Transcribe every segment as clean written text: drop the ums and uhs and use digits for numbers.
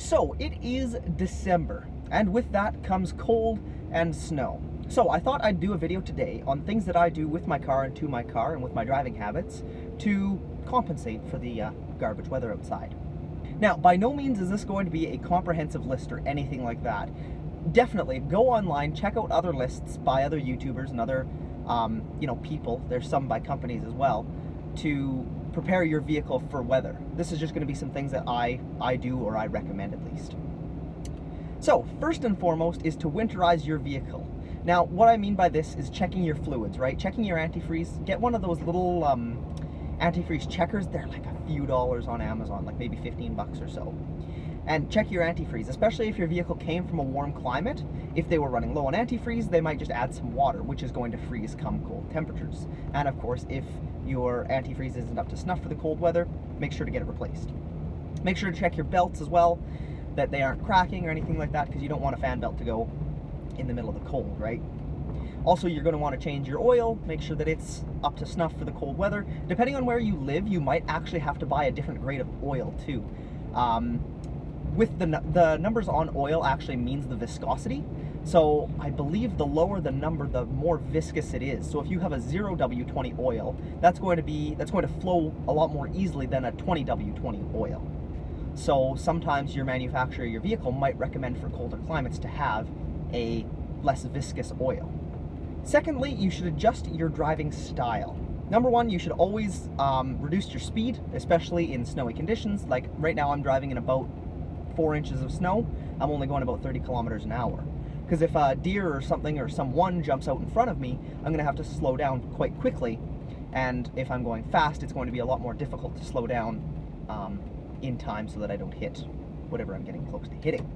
So it is December, and with that comes cold and snow. So I thought I'd do a video today on things that I do with my car and to my car and with my driving habits to compensate for the garbage weather outside. Now, by no means is this going to be a comprehensive list or anything like that. Definitely go online, check out other lists by other YouTubers and other people. There's some by companies as well, to prepare your vehicle for weather. This is just going to be some things that I do, or I recommend at least. So first and foremost is to winterize your vehicle. Now what I mean by this is checking your fluids, right? Checking your antifreeze. Get one of those little antifreeze checkers. They're like a few dollars on Amazon, like maybe 15 bucks or so. And check your antifreeze, especially if your vehicle came from a warm climate. If they were running low on antifreeze, they might just add some water, which is going to freeze come cold temperatures. And of course, if your antifreeze isn't up to snuff for the cold weather, make sure to get it replaced. Make sure to check your belts as well, that they aren't cracking or anything like that, because you don't want a fan belt to go in the middle of the cold, right? Also, you're going to want to change your oil, make sure that it's up to snuff for the cold weather. Depending on where you live, you might actually have to buy a different grade of oil too. With the numbers on oil actually means the viscosity. So I believe the lower the number, the more viscous it is. So if you have a 0W20 oil, that's going to flow a lot more easily than a 20W20 oil. So sometimes your manufacturer, your vehicle might recommend for colder climates to have a less viscous oil. Secondly, you should adjust your driving style. Number one, you should always reduce your speed, especially in snowy conditions. Like right now I'm driving in about 4 inches of snow. I'm only going about 30 kilometers an hour. Because if a deer or something or someone jumps out in front of me, I'm going to have to slow down quite quickly. And if I'm going fast, it's going to be a lot more difficult to slow down in time so that I don't hit whatever I'm getting close to hitting.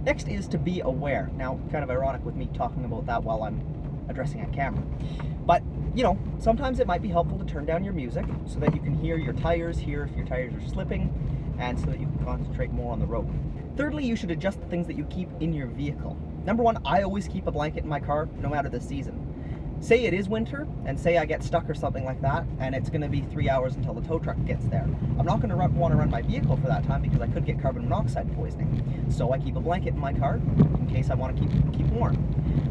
Next is to be aware. Now, kind of ironic with me talking about that while I'm addressing a camera. But, sometimes it might be helpful to turn down your music so that you can hear your tires, hear if your tires are slipping, and so that you can concentrate more on the road. Thirdly, you should adjust the things that you keep in your vehicle. Number one, I always keep a blanket in my car, no matter the season. Say it is winter, and say I get stuck or something like that, and it's going to be 3 hours until the tow truck gets there. I'm not going to want to run my vehicle for that time because I could get carbon monoxide poisoning. So I keep a blanket in my car in case I want to keep warm.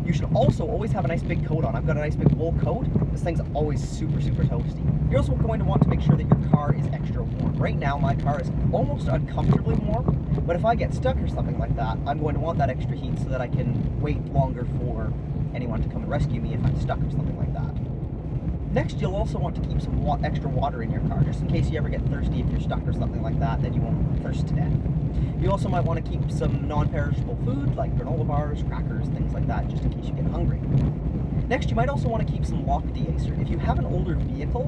You should also always have a nice big coat on. I've got a nice big wool coat. This thing's always super, super toasty. You're also going to want to make sure that your car is extra warm. Right now, my car is almost uncomfortably warm, but if I get stuck or something like that, I'm going to want that extra heat so that I can wait longer for anyone to come and rescue me if I'm stuck or something like that. Next, you'll also want to keep some extra water in your car, just in case you ever get thirsty if you're stuck or something like that, then you won't thirst to death. You also might want to keep some non-perishable food, like granola bars, crackers, things like that, just in case you get hungry. Next, you might also want to keep some lock de-icer. If you have an older vehicle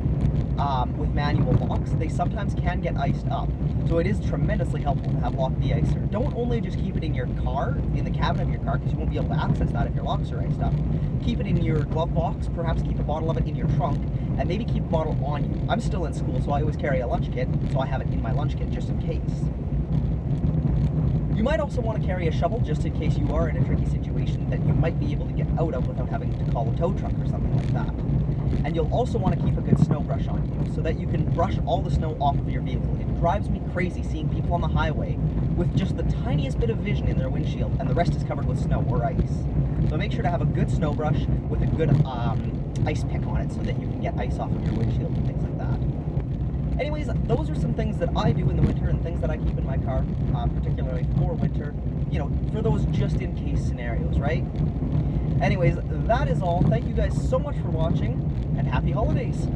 with manual locks, they sometimes can get iced up. So it is tremendously helpful to have lock de-icer. Don't only just keep it in your car, in the cabin of your car, because you won't be able to access that if your locks are iced up. Keep it in your glove box, perhaps keep a bottle of it in your trunk, and maybe keep a bottle on you. I'm still in school, so I always carry a lunch kit, so I have it in my lunch kit just in case. You might also want to carry a shovel just in case you are in a tricky situation that you might be able to get out of without having to call a tow truck or something like that. And you'll also want to keep a good snow brush on you so that you can brush all the snow off of your vehicle. It drives me crazy seeing people on the highway with just the tiniest bit of vision in their windshield and the rest is covered with snow or ice. So make sure to have a good snow brush with a good ice pick on it so that you can get ice off of your windshield and things like that. Anyways, those are some things that I do in the winter and things that I keep in my car, particularly for winter, for those just in case scenarios, right? Anyways, that is all. Thank you guys so much for watching, and happy holidays.